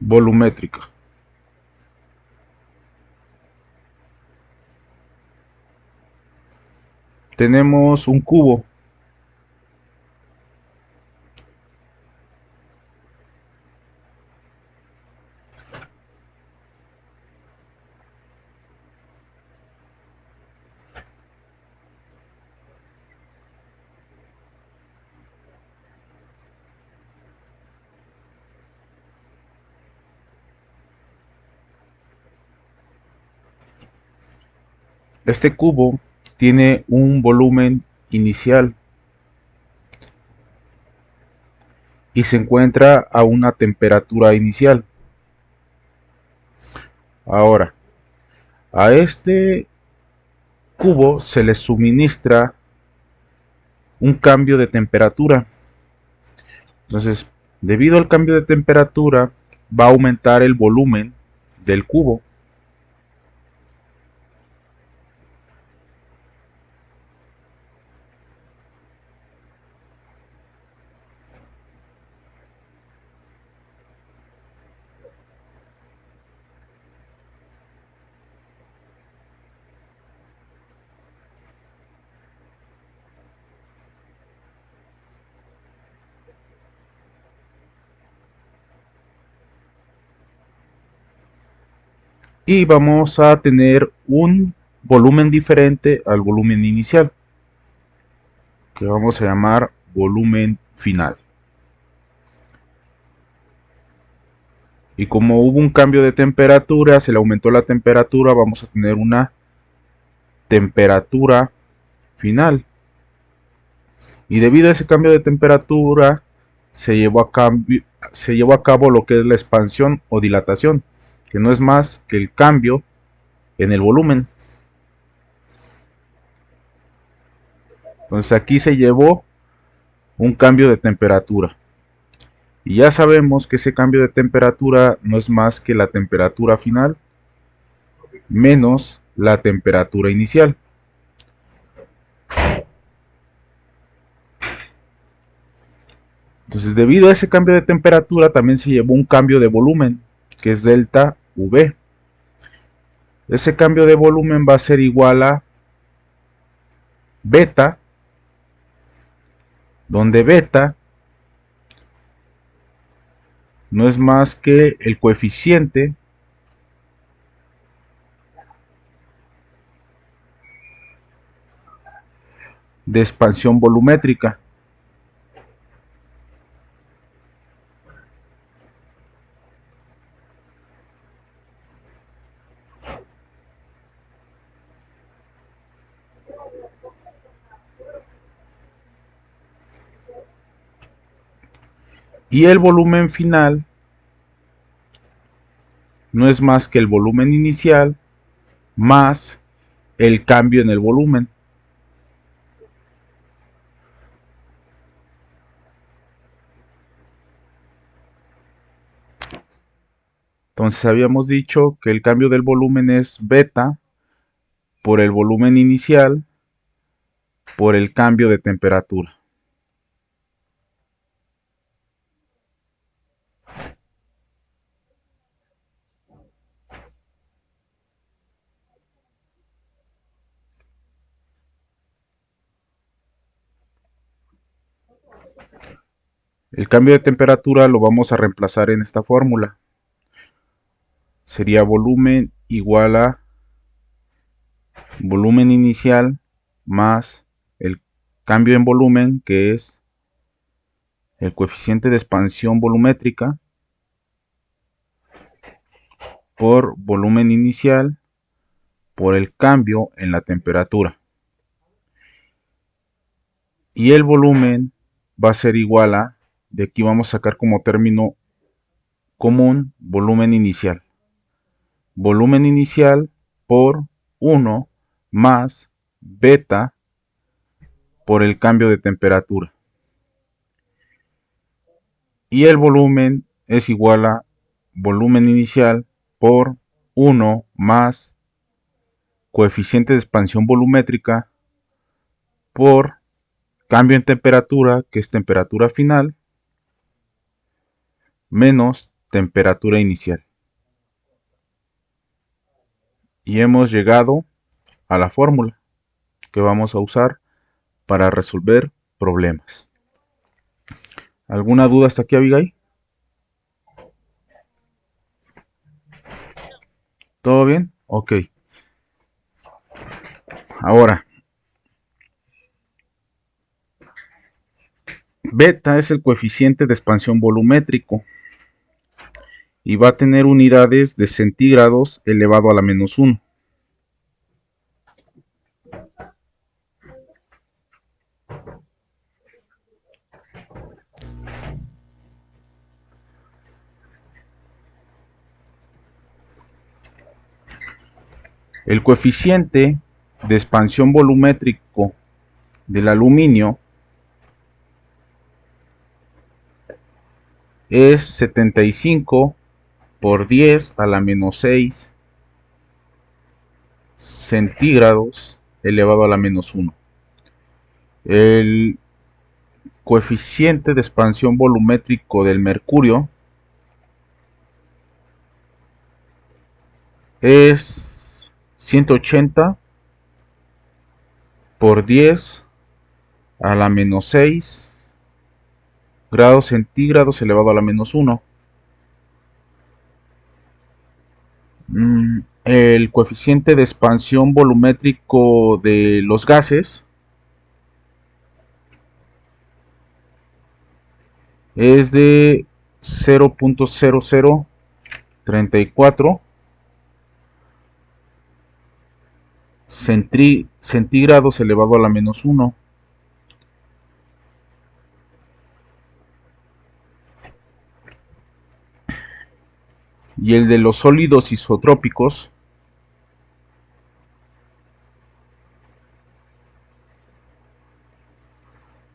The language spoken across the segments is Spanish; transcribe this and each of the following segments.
volumétrica. Tenemos un cubo. Este cubo tiene un volumen inicial y se encuentra a una temperatura inicial. Ahora, a este cubo se le suministra un cambio de temperatura. Entonces, debido al cambio de temperatura, va a aumentar el volumen del cubo. Y vamos a tener un volumen diferente al volumen inicial, que vamos a llamar volumen final. Y como hubo un cambio de temperatura, se le aumentó la temperatura, vamos a tener una temperatura final. Y debido a ese cambio de temperatura, se llevó a cabo lo que es la expansión o dilatación, que no es más que el cambio en el volumen. Entonces aquí se llevó un cambio de temperatura. Y ya sabemos que ese cambio de temperatura no es más que la temperatura final menos la temperatura inicial. Entonces, debido a ese cambio de temperatura, también se llevó un cambio de volumen, que es delta V. Ese cambio de volumen va a ser igual a beta, donde beta no es más que el coeficiente de expansión volumétrica. Y el volumen final no es más que el volumen inicial más el cambio en el volumen. Entonces habíamos dicho que el cambio del volumen es beta por el volumen inicial por el cambio de temperatura. El cambio de temperatura lo vamos a reemplazar en esta fórmula. Sería volumen igual a volumen inicial más el cambio en volumen, que es el coeficiente de expansión volumétrica, por volumen inicial por el cambio en la temperatura. Y el volumen va a ser igual a, de aquí vamos a sacar como término común, volumen inicial. Volumen inicial por 1 más beta por el cambio de temperatura. Y el volumen es igual a volumen inicial por 1 más coeficiente de expansión volumétrica por cambio en temperatura, que es temperatura final, menos temperatura inicial. Y hemos llegado a la fórmula que vamos a usar para resolver problemas. ¿Alguna duda hasta aquí, Abigail? ¿Todo bien? Ok. Ahora, beta es el coeficiente de expansión volumétrico y va a tener unidades de centígrados elevado a la menos 1. El coeficiente de expansión volumétrico del aluminio es 75 por 10 a la menos 6 centígrados elevado a la menos 1. El coeficiente de expansión volumétrico del mercurio es 180 por 10 a la menos 6 grados centígrados elevado a la menos 1. El coeficiente de expansión volumétrico de los gases es de 0.0034 centígrados elevado a la menos 1. Y el de los sólidos isotrópicos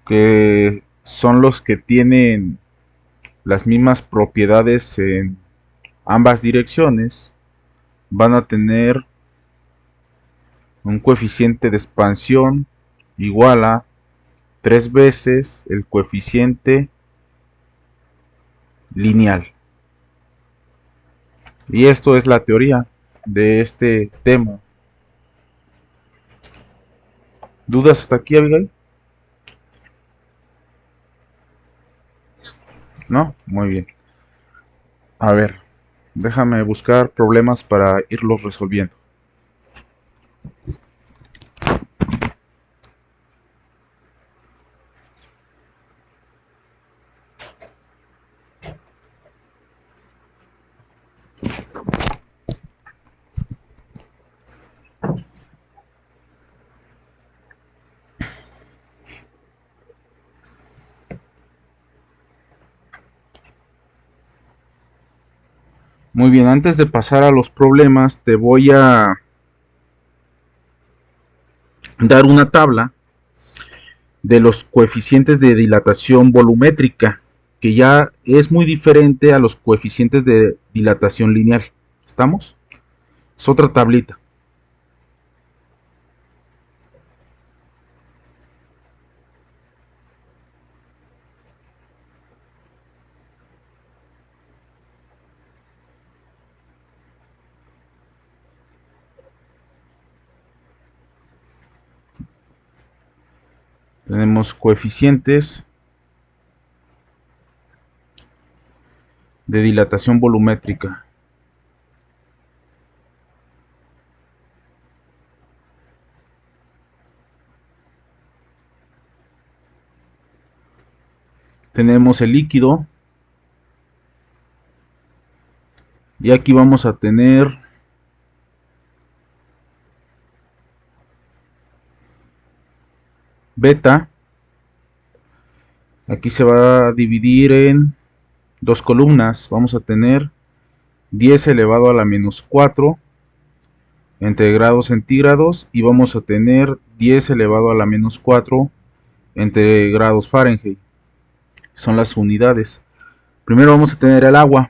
que son los que tienen las mismas propiedades en ambas direcciones, van a tener un coeficiente de expansión igual a 3 veces el coeficiente lineal. Y esto es la teoría de este tema. ¿Dudas hasta aquí, Abigail? ¿No? Muy bien. A ver, déjame buscar problemas para irlos resolviendo. Muy bien, antes de pasar a los problemas, te voy a dar una tabla de los coeficientes de dilatación volumétrica, que ya es muy diferente a los coeficientes de dilatación lineal. ¿Estamos? Es otra tablita. Tenemos coeficientes de dilatación volumétrica. Tenemos el líquido. Y aquí vamos a tener beta. Aquí se va a dividir en dos columnas. Vamos a tener 10 elevado a la menos 4 entre grados centígrados y vamos a tener 10 elevado a la menos 4 entre grados Fahrenheit. Son las unidades. Primero vamos a tener el agua.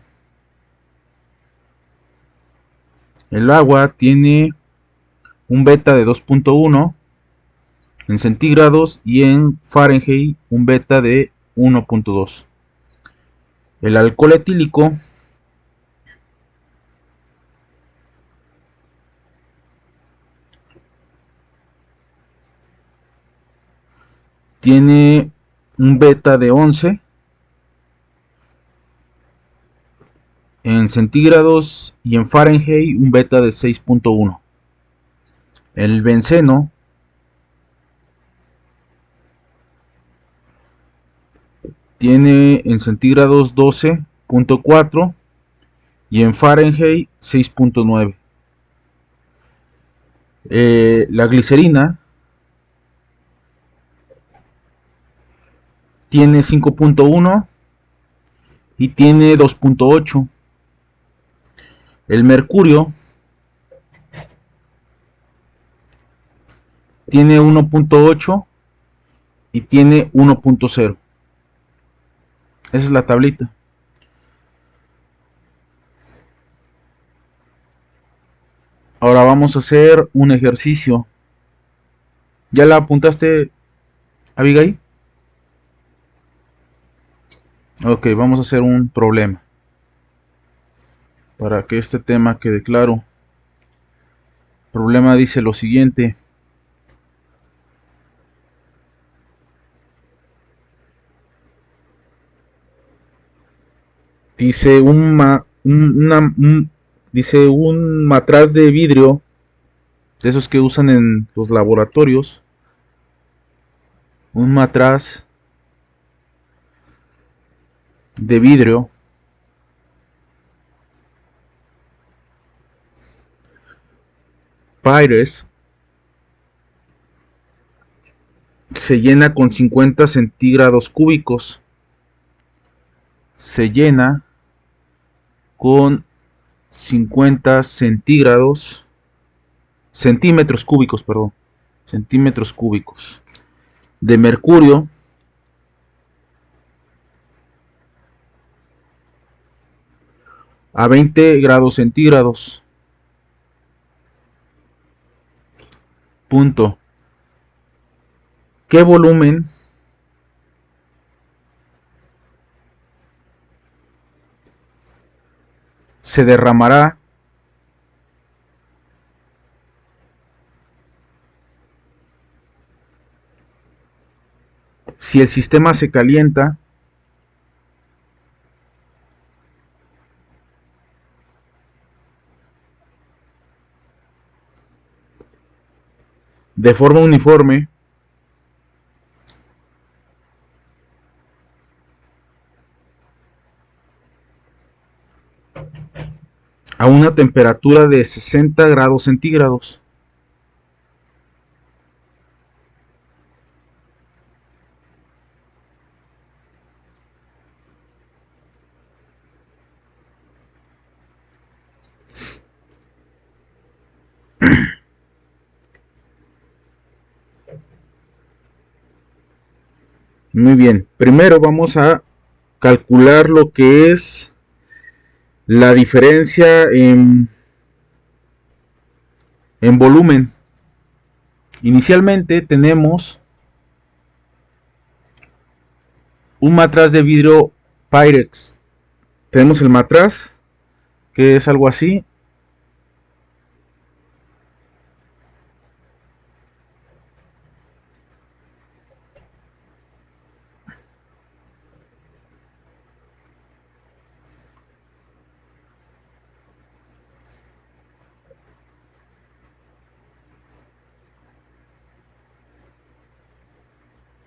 El agua tiene un beta de 2.1 en centígrados y en Fahrenheit un beta de 1.2. El alcohol etílico tiene un beta de 11 en centígrados y en Fahrenheit un beta de 6.1. El benceno tiene en centígrados 12.4 y en Fahrenheit 6.9. La glicerina tiene 5.1 y tiene 2.8. El mercurio tiene 1.8 y tiene 1.0. Esa es la tablita. Ahora vamos a hacer un ejercicio. ¿Ya la apuntaste, Abigail? Ok, vamos a hacer un problema. Para que este tema quede claro. El problema dice lo siguiente. Dice dice un matraz de vidrio, de esos que usan en los laboratorios. Un matraz de vidrio Pyrex se llena con 50 centígrados cúbicos. Se llena con 50 centímetros cúbicos, perdón, centímetros cúbicos de mercurio a 20 grados centígrados. Punto. ¿Qué volumen se derramará si el sistema se calienta de forma uniforme a una temperatura de 60 grados centígrados? Muy bien, primero vamos a calcular lo que es la diferencia en volumen. Inicialmente tenemos un matraz de vidrio Pyrex. Tenemos el matraz, que es algo así.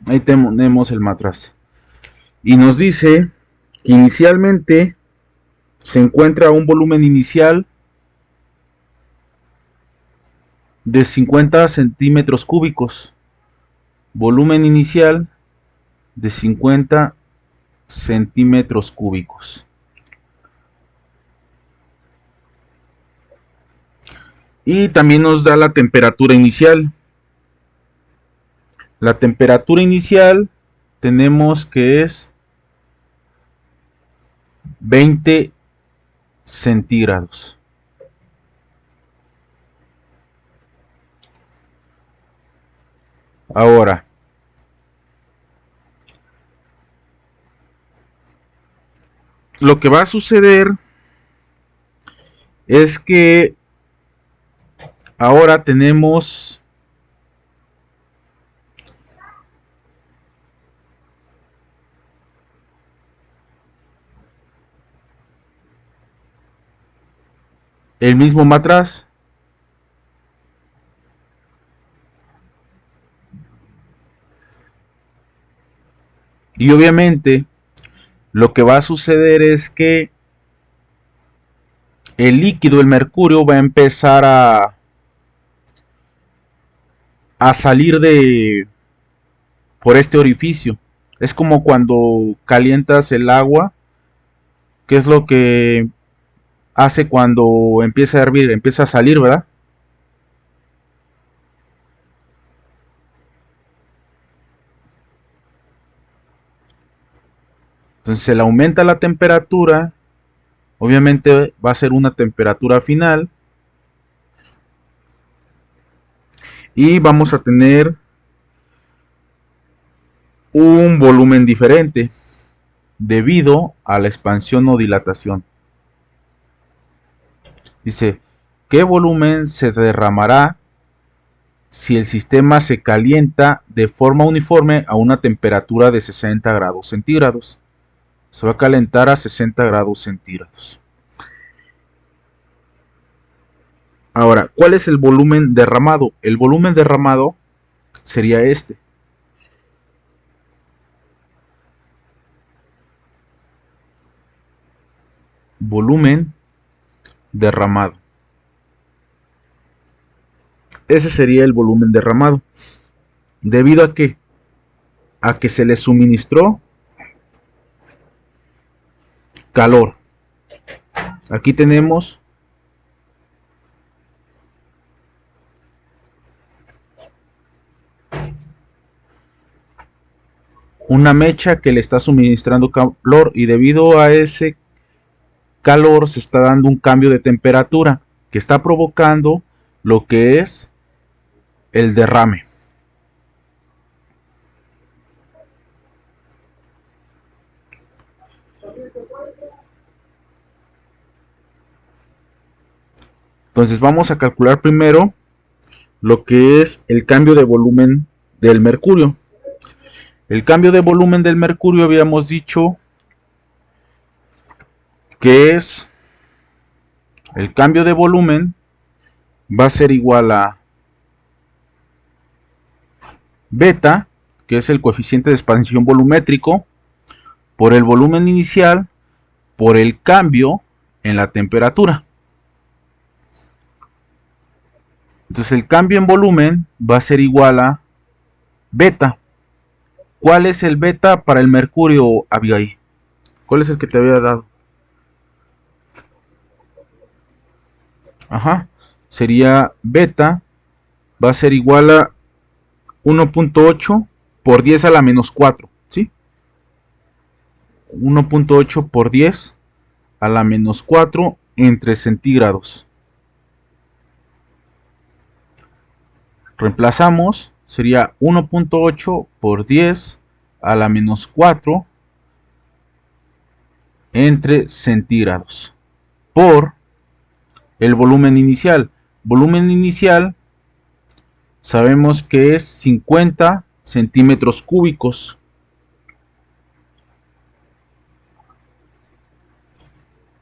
Ahí tenemos el matraz. Y nos dice que inicialmente se encuentra un volumen inicial de 50 centímetros cúbicos. Volumen inicial de 50 centímetros cúbicos. Y también nos da la temperatura inicial. La temperatura inicial tenemos que es 20 centígrados. Ahora, lo que va a suceder es que ahora tenemos el mismo matraz. Y obviamente lo que va a suceder es que el líquido, el mercurio, va a empezar a salir de por este orificio. Es como cuando calientas el agua, que es lo que hace cuando empieza a hervir, empieza a salir, ¿verdad? Entonces se le aumenta la temperatura, obviamente va a ser una temperatura final y vamos a tener un volumen diferente debido a la expansión o dilatación. Dice, ¿qué volumen se derramará si el sistema se calienta de forma uniforme a una temperatura de 60 grados centígrados? Se va a calentar a 60 grados centígrados. Ahora, ¿cuál es el volumen derramado? El volumen derramado sería este. Volumen derramado. Ese sería el volumen derramado. ¿Debido a qué? A que se le suministró calor. Aquí tenemos una mecha que le está suministrando calor y debido a ese calor se está dando un cambio de temperatura que está provocando lo que es el derrame. Entonces vamos a calcular primero lo que es el cambio de volumen del mercurio. El cambio de volumen del mercurio habíamos dicho que es el cambio de volumen va a ser igual a beta, que es el coeficiente de expansión volumétrico, por el volumen inicial, por el cambio en la temperatura. Entonces el cambio en volumen va a ser igual a beta. ¿Cuál es el beta para el mercurio, Abigail? ¿Cuál es el que te había dado? Ajá. Sería beta, va a ser igual a 1.8 por 10 a la menos 4, ¿sí? 1.8 por 10 a la menos 4 entre centígrados. Reemplazamos, sería 1.8 por 10 a la menos 4 entre centígrados por el volumen inicial. Volumen inicial sabemos que es 50 centímetros cúbicos.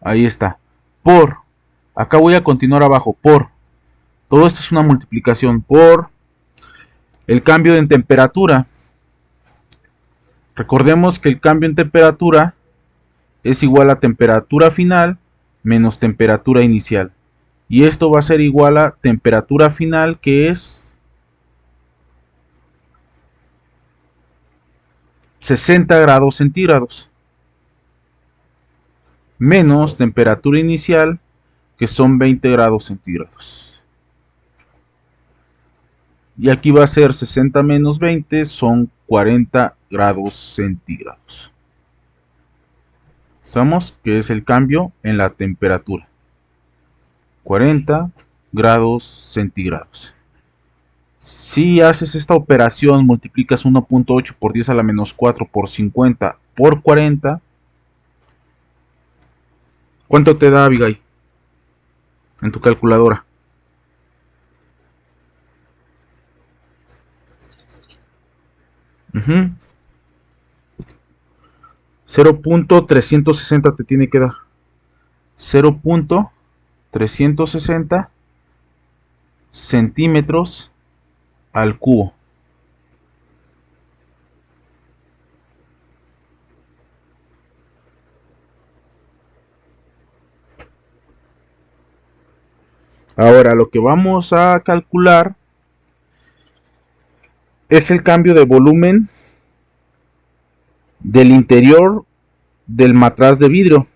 Ahí está. Por, acá voy a continuar abajo, por, todo esto es una multiplicación por el cambio en temperatura. Recordemos que el cambio en temperatura es igual a temperatura final menos temperatura inicial. Y esto va a ser igual a temperatura final, que es 60 grados centígrados, menos temperatura inicial, que son 20 grados centígrados. Y aquí va a ser 60 menos 20, son 40 grados centígrados. Sabemos que es el cambio en la temperatura. 40 grados centígrados. Si haces esta operación, multiplicas 1.8 por 10 a la menos 4 por 50 por 40. ¿Cuánto te da, Abigail? En tu calculadora. Uh-huh. 0.360 te tiene que dar. 0.360. 360 centímetros al cubo. Ahora lo que vamos a calcular es el cambio de volumen del interior del matraz de vidrio.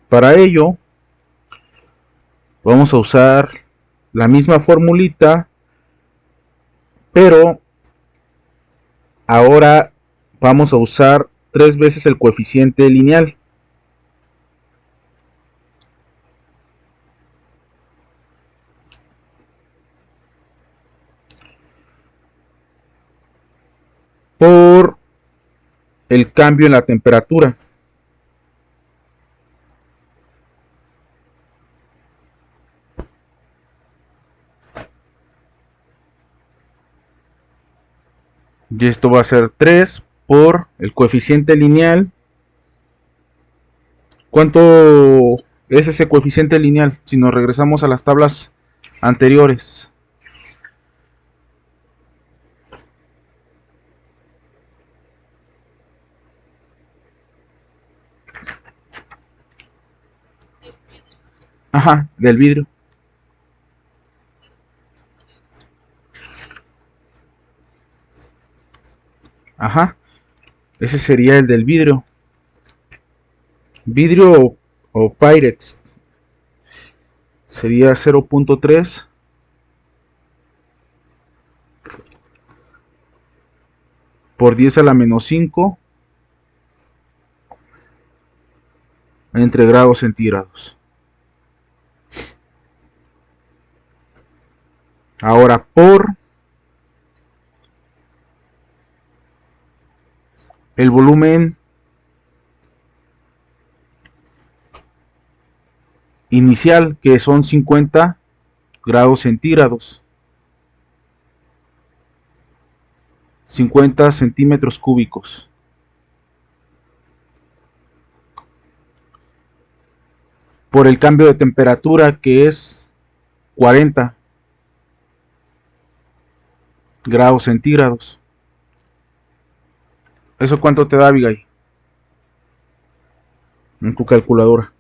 Para ello vamos a usar la misma formulita, pero ahora vamos a usar 3 veces el coeficiente lineal. Por el cambio en la temperatura. Y esto va a ser 3 por el coeficiente lineal. ¿Cuánto es ese coeficiente lineal? Si nos regresamos a las tablas anteriores. Ajá, del vidrio. Ajá, ese sería el del vidrio. Vidrio o Pyrex sería 0.3 por 10 a la menos 5 entre grados centígrados. Ahora por el volumen inicial, que son 50 grados centígrados, 50 centímetros cúbicos. Por el cambio de temperatura, que es 40 grados centígrados. ¿Eso cuánto te da, Abigail? En tu calculadora.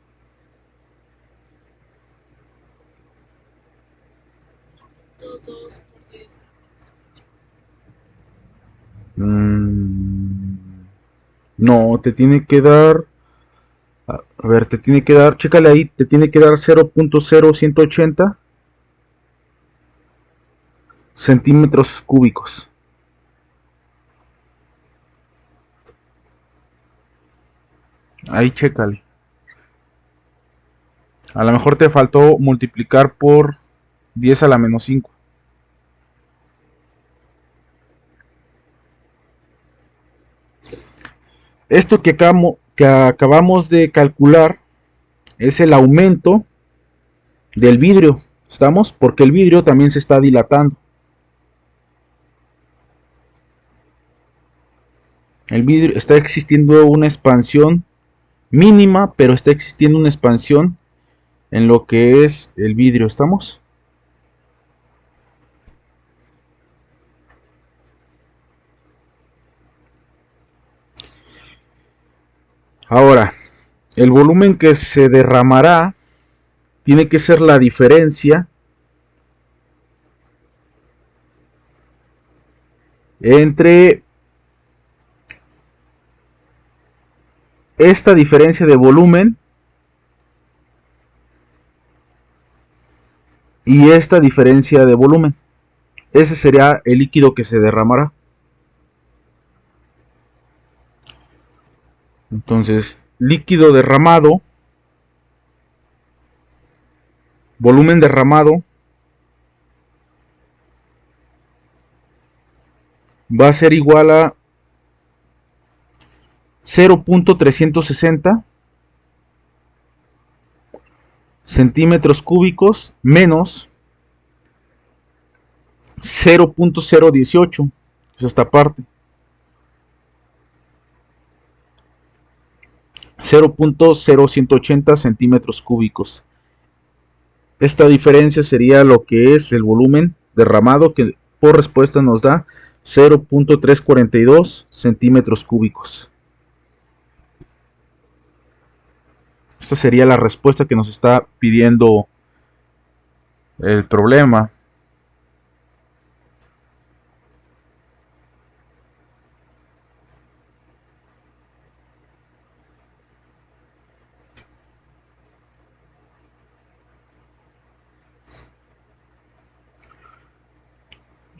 No, te tiene que dar. A ver, te tiene que dar. Chécale ahí, te tiene que dar 0.0180 centímetros cúbicos. Ahí chécale. A lo mejor te faltó multiplicar por 10 a la menos 5. Esto que acabamos de calcular es el aumento del vidrio. ¿Estamos? Porque el vidrio también se está dilatando. El vidrio está existiendo una expansión mínima, pero está existiendo una expansión en lo que es el vidrio. ¿Estamos? Ahora, el volumen que se derramará tiene que ser la diferencia entre esta diferencia de volumen y esta diferencia de volumen. Ese sería el líquido que se derramará. Entonces, líquido derramado, volumen derramado, va a ser igual a 0.360 centímetros cúbicos menos 0.018, es esta parte. 0.0180 centímetros cúbicos. Esta diferencia sería lo que es el volumen derramado, que por respuesta nos da 0.342 centímetros cúbicos. Esta sería la respuesta que nos está pidiendo el problema.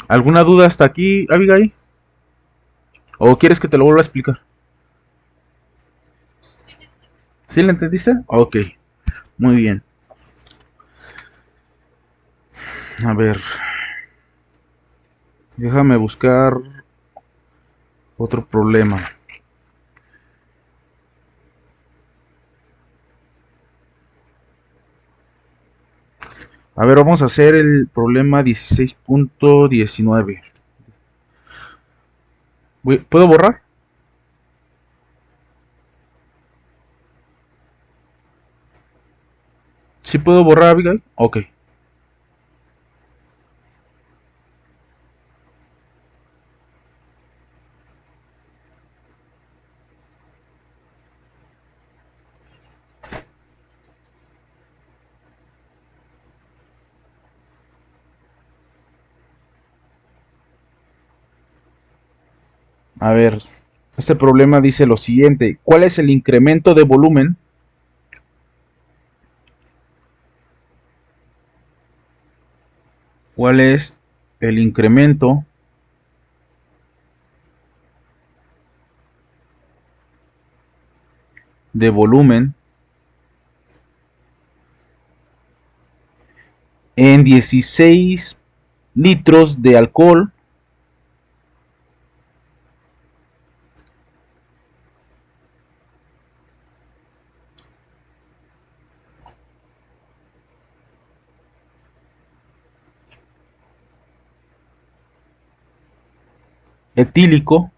¿Alguna duda hasta aquí, Abigail? ¿O quieres que te lo vuelva a explicar? ¿Sí la entendiste? Ok, muy bien. A ver, déjame buscar otro problema. A ver, vamos a hacer el problema 16.19. ¿Puedo borrar? ¿Sí puedo borrar, Abigail? Ok. A ver, este problema dice lo siguiente. ¿Cuál es el incremento de volumen ¿Cuál es el incremento de volumen en 16 litros de alcohol etílico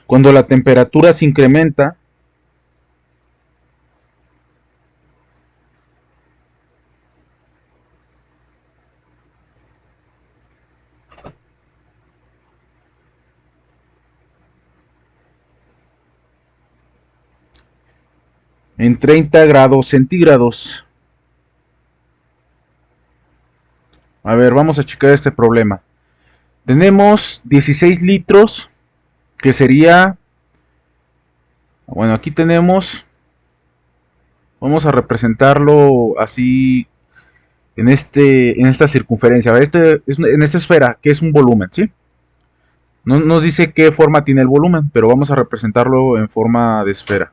cuando la temperatura se incrementa en 30 grados centígrados? A ver, vamos a checar este problema. Tenemos 16 litros, que sería, bueno, aquí tenemos, vamos a representarlo así en esta circunferencia, en esta esfera, que es un volumen, ¿sí? No nos dice qué forma tiene el volumen, pero vamos a representarlo en forma de esfera.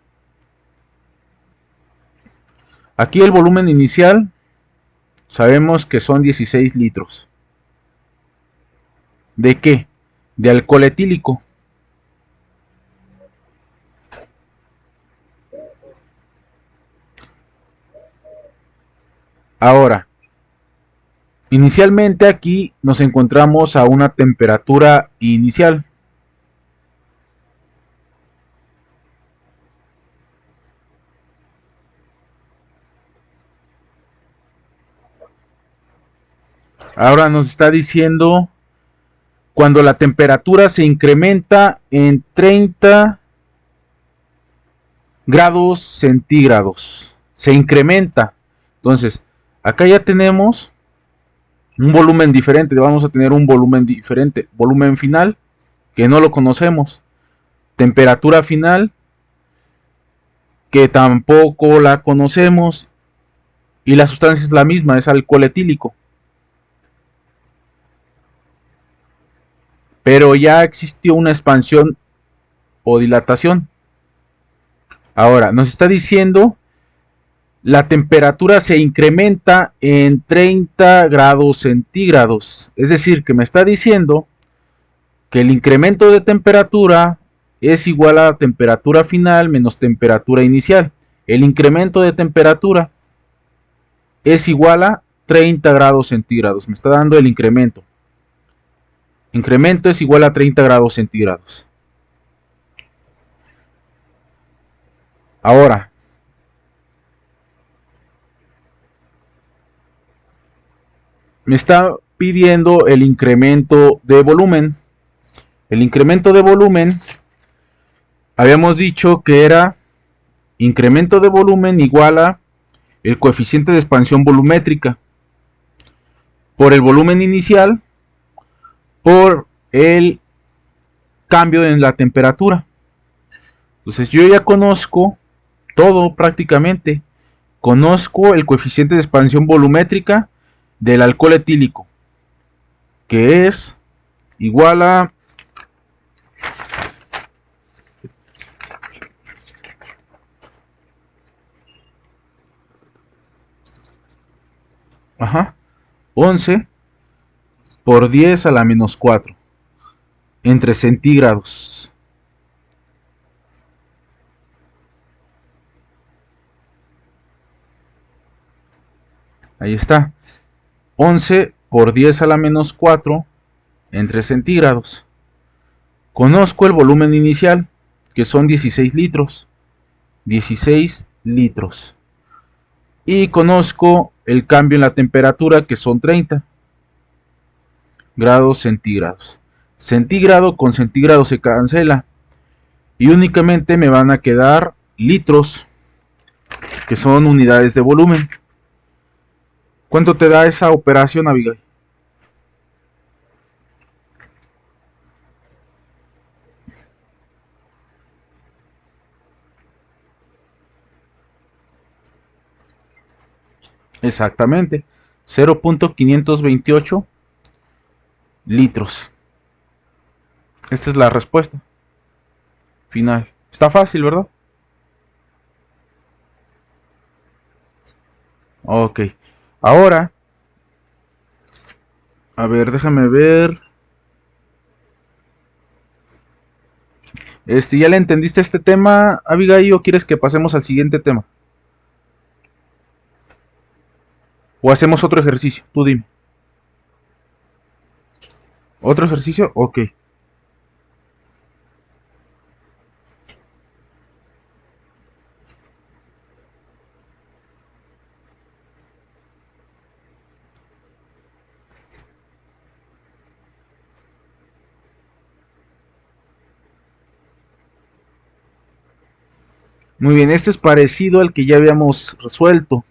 Aquí el volumen inicial sabemos que son 16 litros. ¿De qué? De alcohol etílico. Ahora, inicialmente aquí nos encontramos a una temperatura inicial. Ahora nos está diciendo cuando la temperatura se incrementa en 30 grados centígrados. Se incrementa. Entonces, acá ya tenemos un volumen diferente. Vamos a tener un volumen diferente. Volumen final, que no lo conocemos. Temperatura final, que tampoco la conocemos. Y la sustancia es la misma, es alcohol etílico. Pero ya existió una expansión o dilatación. Ahora, nos está diciendo la temperatura se incrementa en 30 grados centígrados. Es decir, que me está diciendo que el incremento de temperatura es igual a temperatura final menos temperatura inicial. El incremento de temperatura es igual a 30 grados centígrados. Me está dando el incremento. Incremento es igual a 30 grados centígrados. Ahora, me está pidiendo el incremento de volumen. El incremento de volumen, habíamos dicho que era incremento de volumen igual a el coeficiente de expansión volumétrica por el volumen inicial por el cambio en la temperatura. Entonces yo ya conozco todo prácticamente. Conozco el coeficiente de expansión volumétrica del alcohol etílico, que es igual a 11 por 10 a la menos 4 entre centígrados. Ahí está. 11 por 10 a la menos 4 entre centígrados. Conozco el volumen inicial, que son 16 litros. 16 litros. Y conozco el cambio en la temperatura, que son 30 grados centígrados. Centígrado con centígrado se cancela. Y únicamente me van a quedar litros, que son unidades de volumen. ¿Cuánto te da esa operación, Abigail? Exactamente, 0.528 litros. Esta es la respuesta final. Está fácil, ¿verdad? Ok. Ahora, a ver, déjame ver. ¿Ya le entendiste este tema, Abigail, o quieres que pasemos al siguiente tema? ¿O hacemos otro ejercicio? Tú dime. ¿Otro ejercicio? Ok. Muy bien, este es parecido al que ya habíamos resuelto.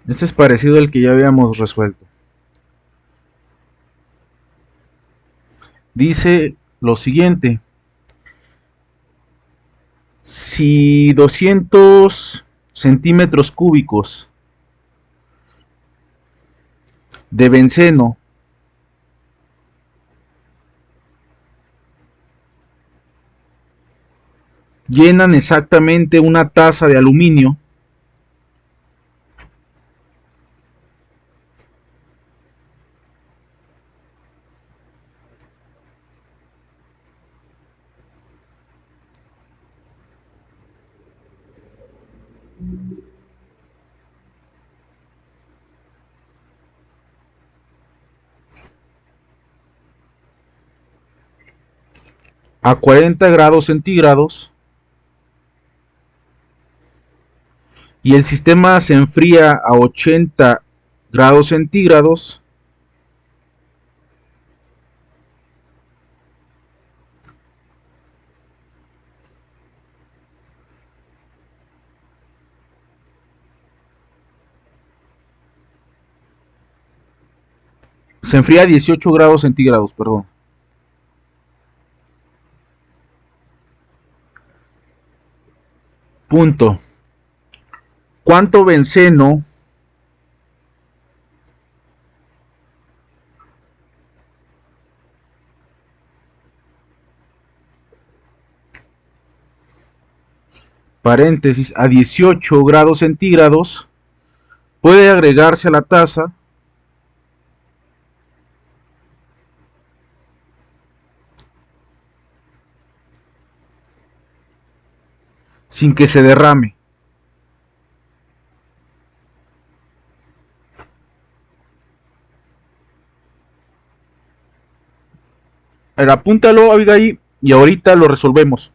Este es parecido al que ya habíamos resuelto. Dice lo siguiente. Si 200 centímetros cúbicos de benceno llenan exactamente una taza de aluminio, a 40 grados centígrados y el sistema se enfría a 80 grados centígrados, se enfría a 18 grados centígrados, perdón. Punto. ¿Cuánto benceno paréntesis a 18 grados centígrados puede agregarse a la taza sin que se derrame. Apúntalo, Abigail, y ahorita lo resolvemos.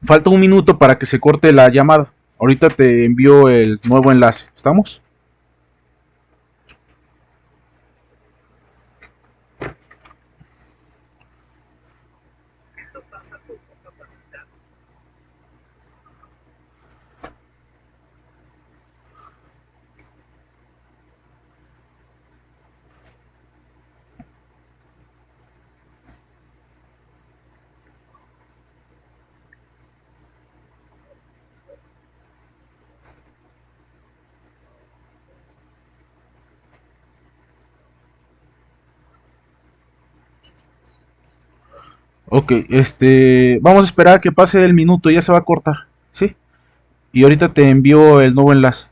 Falta un minuto para que se corte la llamada. Ahorita te envío el nuevo enlace. ¿Estamos? Ok, vamos a esperar a que pase el minuto, ya se va a cortar, ¿sí? Y ahorita te envío el nuevo enlace.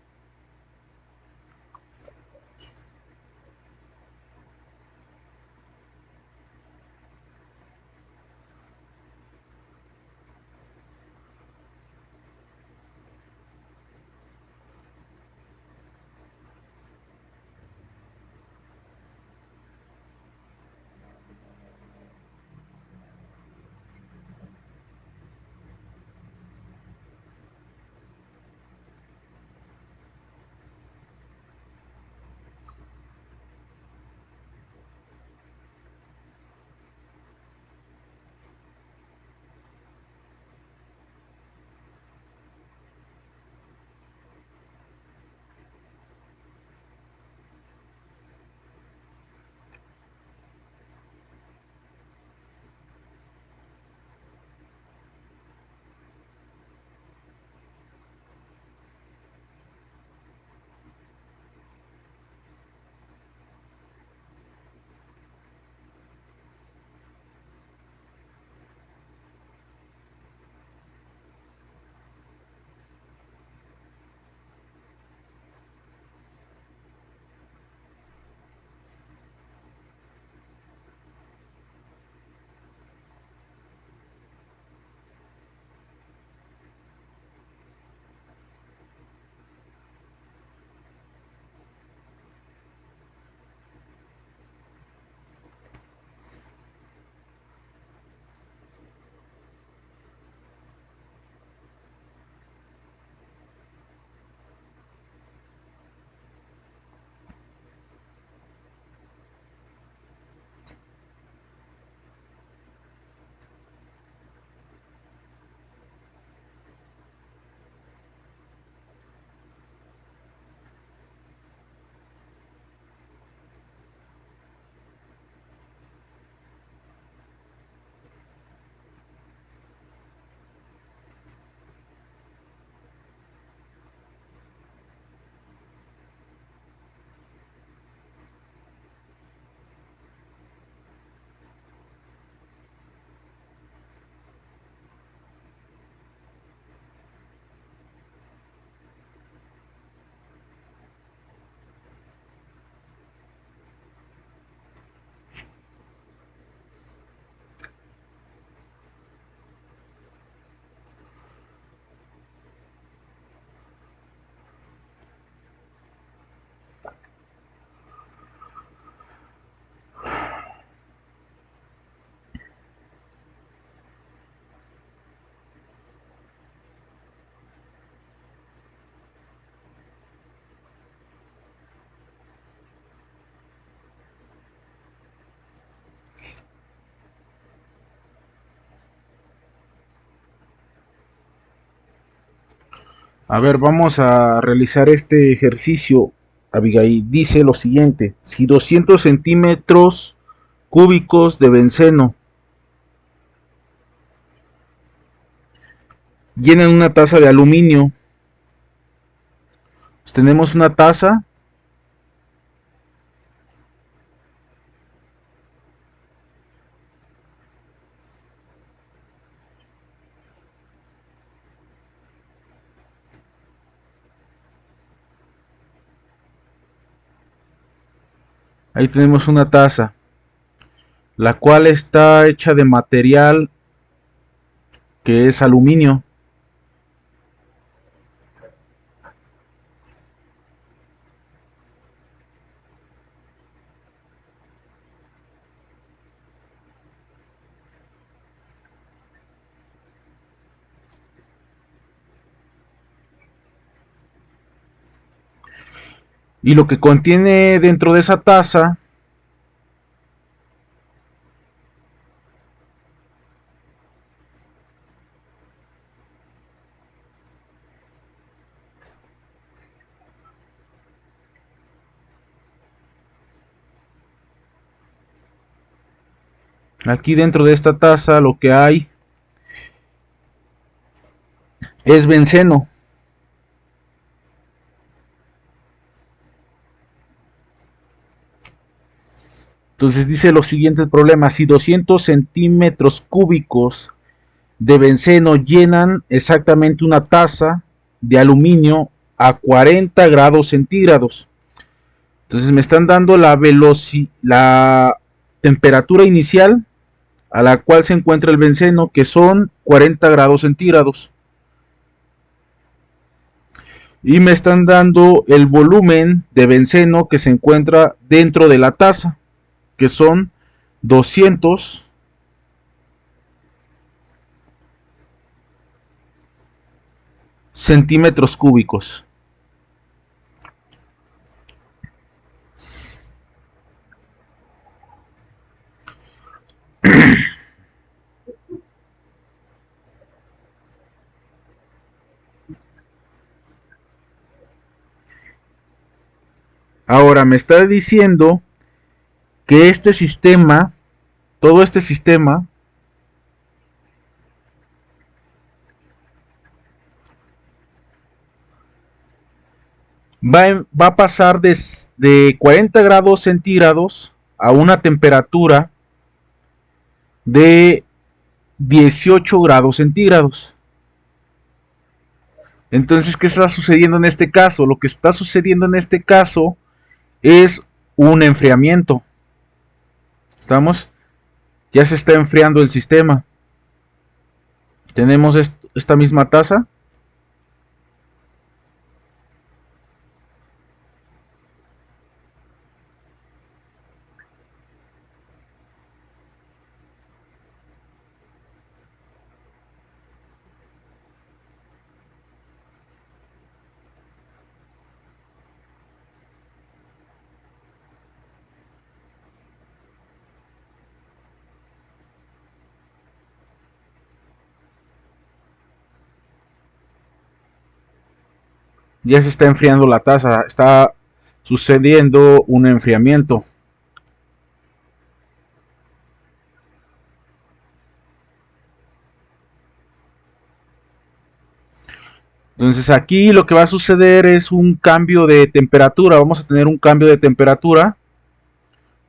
A ver, vamos a realizar este ejercicio. Abigail dice lo siguiente: si 200 centímetros cúbicos de benceno llenan una taza de aluminio, pues tenemos una taza, ahí tenemos una taza, la cual está hecha de material que es aluminio. Y lo que contiene dentro de esa taza aquí dentro de esta taza lo que hay es benceno. Entonces dice los siguientes problemas: si 200 centímetros cúbicos de benceno llenan exactamente una taza de aluminio a 40 grados centígrados. Entonces me están dando la temperatura inicial a la cual se encuentra el benceno, que son 40 grados centígrados. Y me están dando el volumen de benceno que se encuentra dentro de la taza, que son 200 centímetros cúbicos. Ahora me está diciendo que este sistema, todo este sistema, va a pasar de 40 grados centígrados a una temperatura de 18 grados centígrados. Entonces, ¿qué está sucediendo en este caso? Lo que está sucediendo en este caso es un enfriamiento. ¿Estamos? Ya se está enfriando el sistema. Tenemos esta misma taza. Ya se está enfriando la taza. Está sucediendo un enfriamiento. Entonces aquí lo que va a suceder es un cambio de temperatura. Vamos a tener un cambio de temperatura.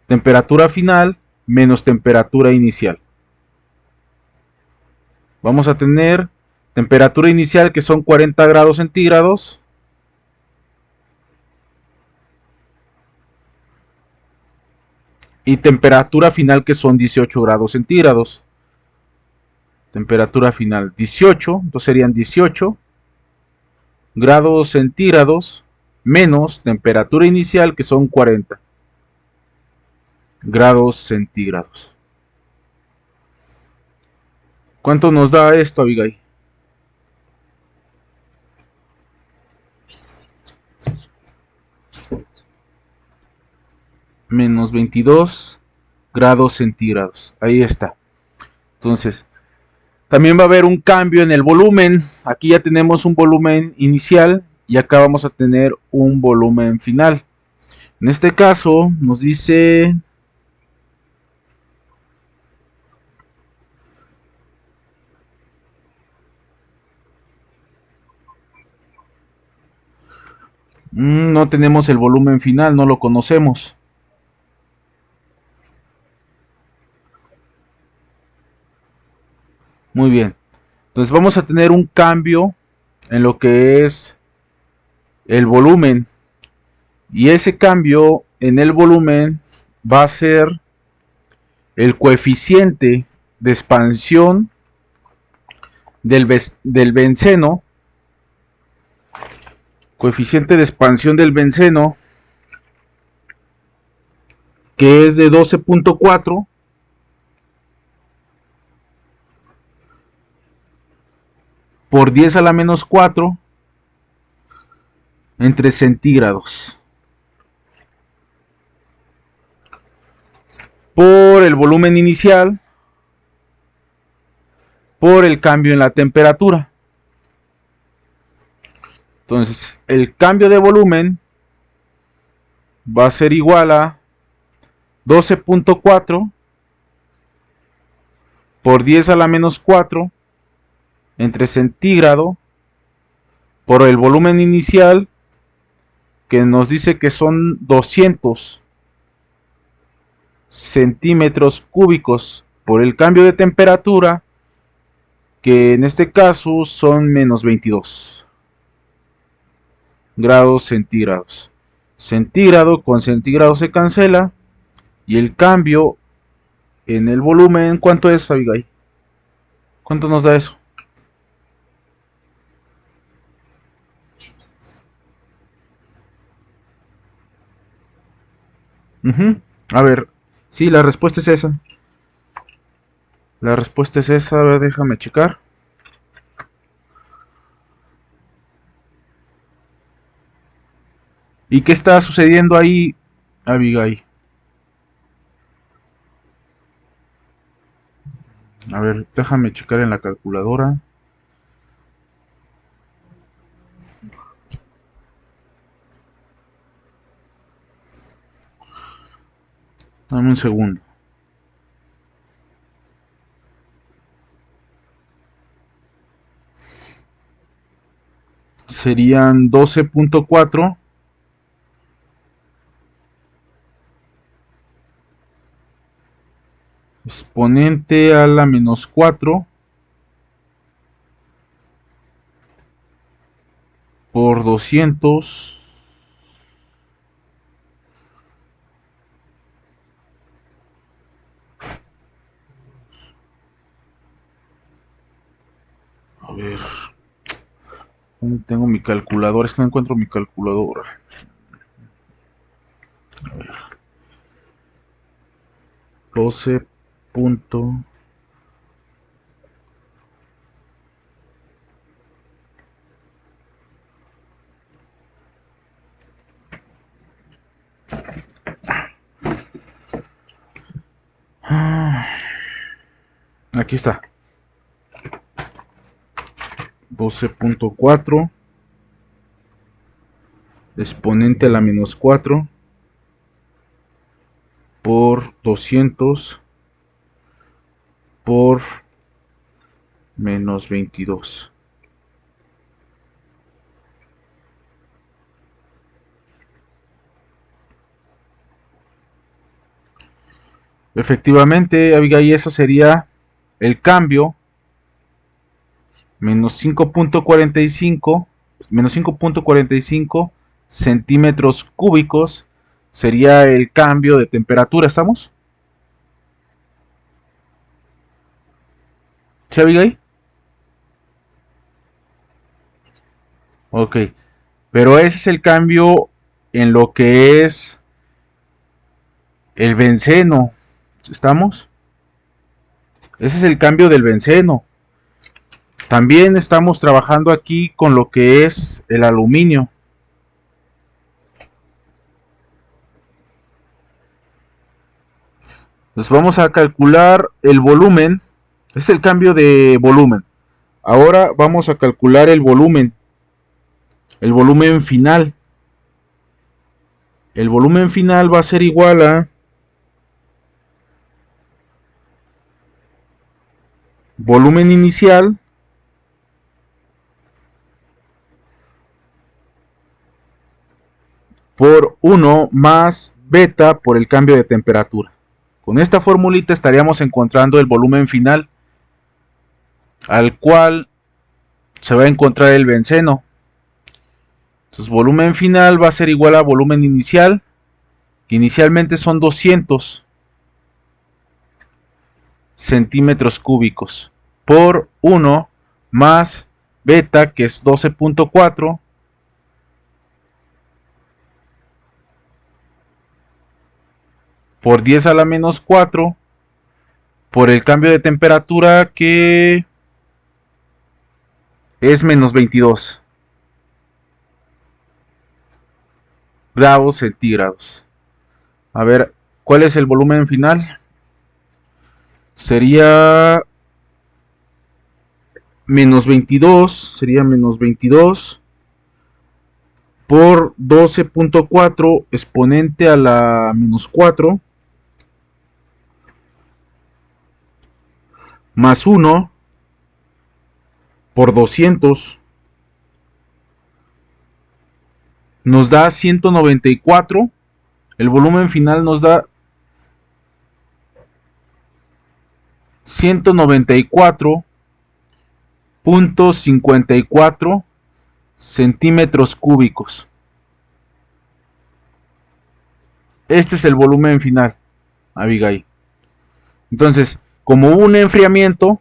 Temperatura final menos temperatura inicial. Vamos a tener temperatura inicial que son 40 grados centígrados. Y temperatura final que son 18 grados centígrados. Temperatura final 18, entonces serían 18 grados centígrados menos temperatura inicial que son 40 grados centígrados. ¿Cuánto nos da esto, Abigail? Menos 22 grados centígrados. Ahí está. Entonces, también va a haber un cambio en el volumen. Aquí ya tenemos un volumen inicial y acá vamos a tener un volumen final. En este caso nos dice no tenemos el volumen final, no lo conocemos. Muy bien. Entonces vamos a tener un cambio en lo que es el volumen. Y ese cambio en el volumen va a ser el coeficiente de expansión del benceno. Coeficiente de expansión del benceno, que es de 12.4 por 10 a la menos 4 entre centígrados. por el volumen inicial por el cambio en la temperatura. Entonces, el cambio de volumen va a ser igual a 12.4 por 10 a la menos 4 entre centígrado por el volumen inicial, que nos dice que son 200 centímetros cúbicos, por el cambio de temperatura, que en este caso son menos 22 grados centígrados. Centígrado con centígrado se cancela, y el cambio en el volumen, ¿cuánto es, Abigail? ¿Cuánto nos da eso? A ver, sí, la respuesta es esa. La respuesta es esa, a ver, déjame checar. ¿Y qué está sucediendo ahí, Abigail? A ver, déjame checar en la calculadora. Dame un segundo. Serían 12.4 exponente a la menos 4 por 200 a ver, ¿dónde tengo mi calculadora? Es que no encuentro mi calculadora. A ver. 12 punto aquí está. 12.4 exponente a la menos 4 por 200 por menos 22. Efectivamente, Abigail, eso sería el cambio. Menos 5.45 centímetros cúbicos sería el cambio de temperatura. ¿Estamos? ¿Sí, Abigail? Ok. Pero ese es el cambio en lo que es el benceno. ¿Estamos? Ese es el cambio del benceno. También estamos trabajando aquí con lo que es el aluminio. Entonces vamos a calcular el volumen. Es el cambio de volumen. Ahora vamos a calcular el volumen. El volumen final. El volumen final va a ser igual a volumen inicial por 1 más beta por el cambio de temperatura. Con esta formulita estaríamos encontrando el volumen final, al cual se va a encontrar el benceno. Entonces, volumen final va a ser igual a volumen inicial, que inicialmente son 200 centímetros cúbicos, por 1 más beta, que es 12.4, por 10 a la menos 4, por el cambio de temperatura, que es menos 22 grados centígrados. A ver, ¿cuál es el volumen final? sería menos 22, sería menos 22 por 12.4 exponente a la menos 4 más 1 por 200 nos da 194. El volumen final nos da 194.54 centímetros cúbicos. Este es el volumen final, Abigail. Entonces, como hubo un enfriamiento,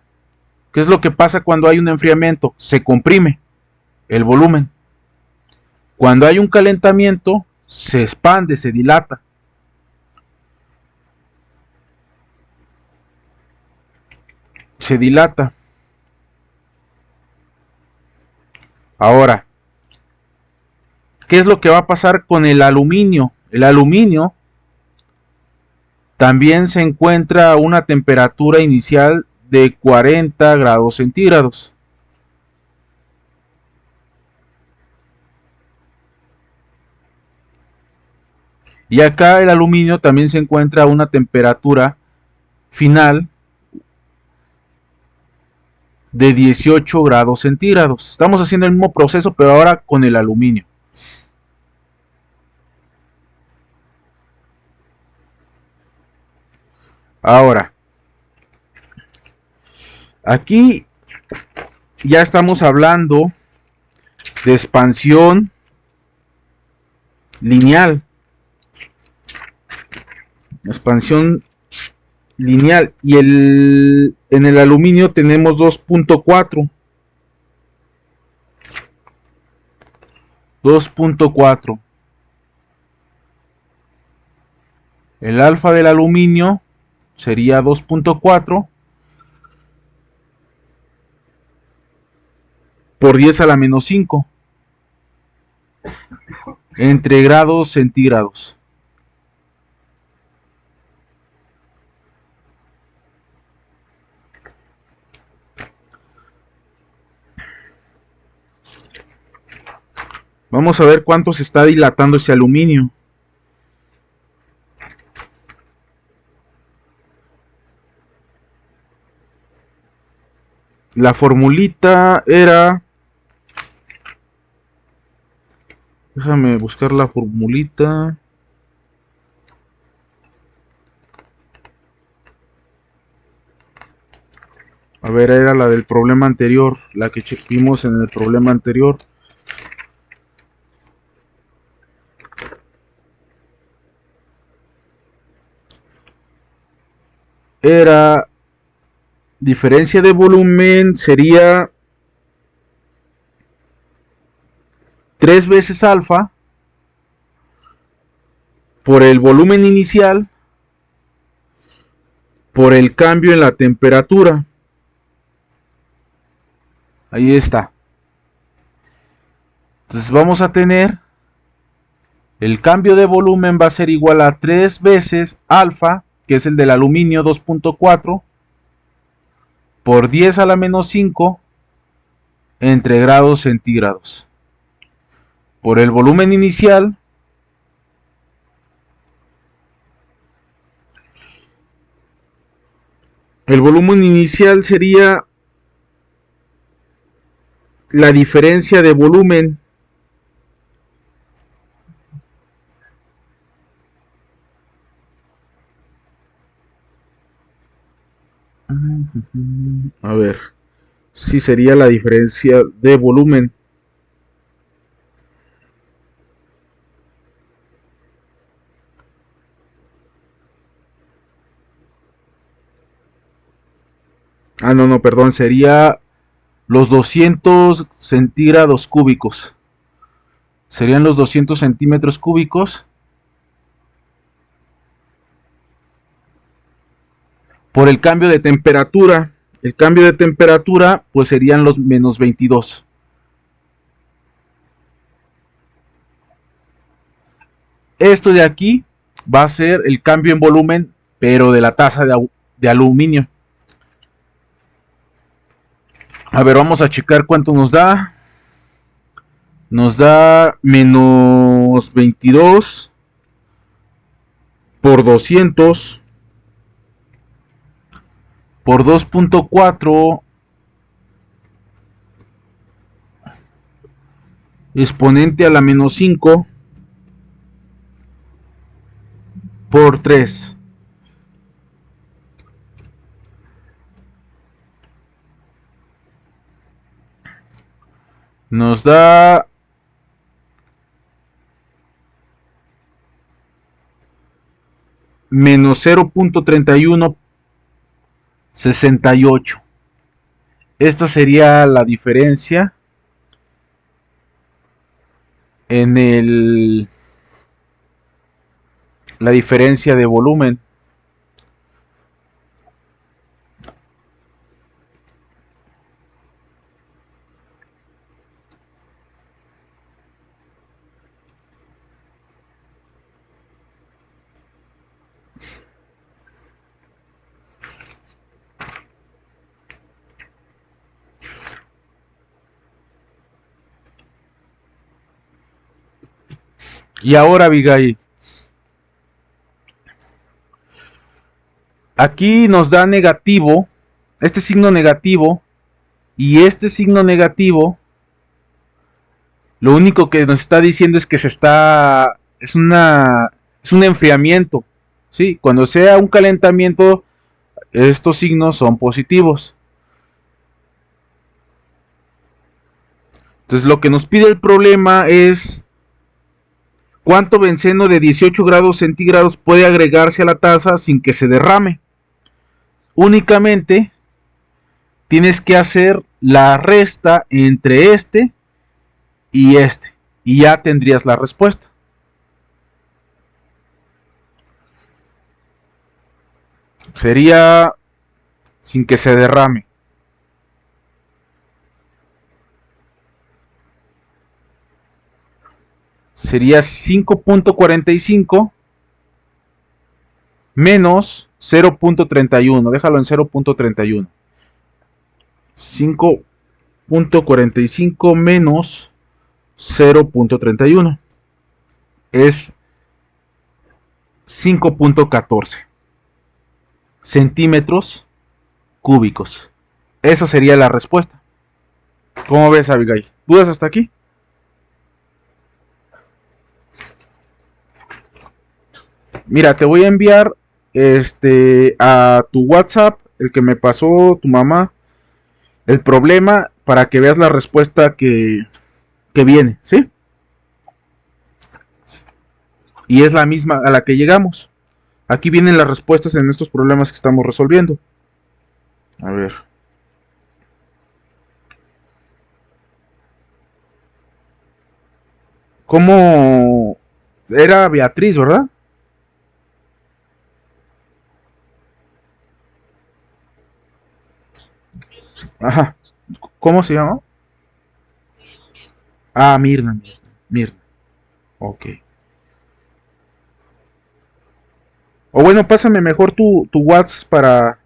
¿qué es lo que pasa cuando hay un enfriamiento? Se comprime el volumen. Cuando hay un calentamiento, se expande, se dilata. Se dilata. Ahora, ¿qué es lo que va a pasar con el aluminio? El aluminio también se encuentra a una temperatura inicial de 40 grados centígrados. Y acá el aluminio también se encuentra a una temperatura final de 18 grados centígrados. Estamos haciendo el mismo proceso, pero ahora con el aluminio. Ahora, aquí ya estamos hablando de expansión lineal. Expansión lineal. Y en el aluminio tenemos 2.4. 2.4. El alfa del aluminio sería 2.4 por 10 a la menos 5 entre grados centígrados. Vamos a ver cuánto se está dilatando ese aluminio. La formulita era... Déjame buscar la formulita. A ver, era la del problema anterior, la que vimos en el problema anterior. Era diferencia de volumen sería 3 veces alfa por el volumen inicial por el cambio en la temperatura. Ahí está. Entonces vamos a tener el cambio de volumen va a ser igual a 3 veces alfa, que es el del aluminio 2.4, por 10 a la menos 5 entre grados centígrados. Por el volumen inicial, el volumen inicial sería la diferencia de volumen a ver, sí sería la diferencia de volumen. No, perdón, sería los 200 centígrados cúbicos. Serían los 200 centímetros cúbicos por el cambio de temperatura. El cambio de temperatura pues serían los menos 22. Esto de aquí va a ser el cambio en volumen, pero de la tasa de aluminio. A ver, vamos a checar cuánto nos da. Nos da menos 22 por 200 por 2.4 exponente a la menos 5 por 3. Nos da menos 0.3168. Esta sería la diferencia en la diferencia de volumen. Y ahora, Abigail, aquí nos da negativo, este signo negativo, y este signo negativo, lo único que nos está diciendo es que es un enfriamiento, ¿sí? Cuando sea un calentamiento, estos signos son positivos. Entonces lo que nos pide el problema es cuánto benceno de 18 grados centígrados puede agregarse a la taza sin que se derrame. Únicamente tienes que hacer la resta entre este y ya tendrías la respuesta. Sería sin que se derrame. Sería 5.45 menos 0.31. Déjalo en 0.31. 5.45 menos 0.31 es 5.14 centímetros cúbicos. Esa sería la respuesta. ¿Cómo ves, Abigail? ¿Dudas hasta aquí? Mira, te voy a enviar a tu WhatsApp, el que me pasó tu mamá, el problema para que veas la respuesta que viene, ¿sí? Y es la misma a la que llegamos. Aquí vienen las respuestas en estos problemas que estamos resolviendo. A ver. ¿Cómo era Beatriz, verdad? Ajá. ¿Cómo se llama? Ah, Mirna, Mirna. Mirna. Ok. O bueno, pásame mejor tu WhatsApp para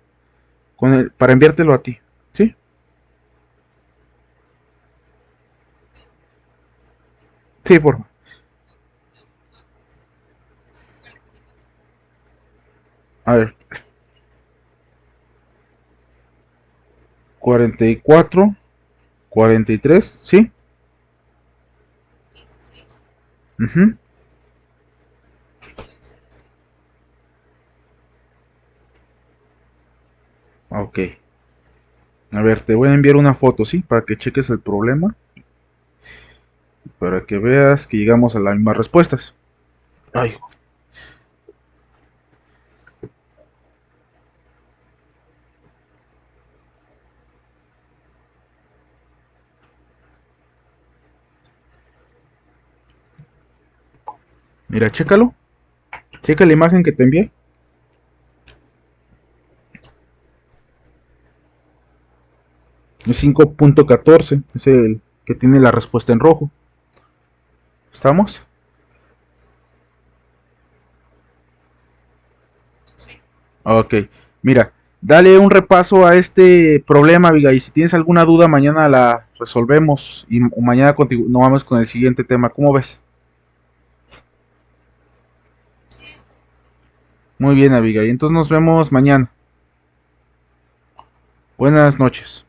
enviártelo a ti. ¿Sí? Sí, por favor. A ver. 44, 43, ¿sí? Uh-huh. Ok. A ver, te voy a enviar una foto, ¿sí? Para que cheques el problema. Para que veas que llegamos a las mismas respuestas. Ay, mira, chécalo. Checa la imagen que te envié. Es 5.14. Es el que tiene la respuesta en rojo. ¿Estamos? Ok. Mira. Dale un repaso a este problema, Viga, y si tienes alguna duda, mañana la resolvemos y mañana continuamos con el siguiente tema. ¿Cómo ves? Muy bien, Abigail. Entonces nos vemos mañana. Buenas noches.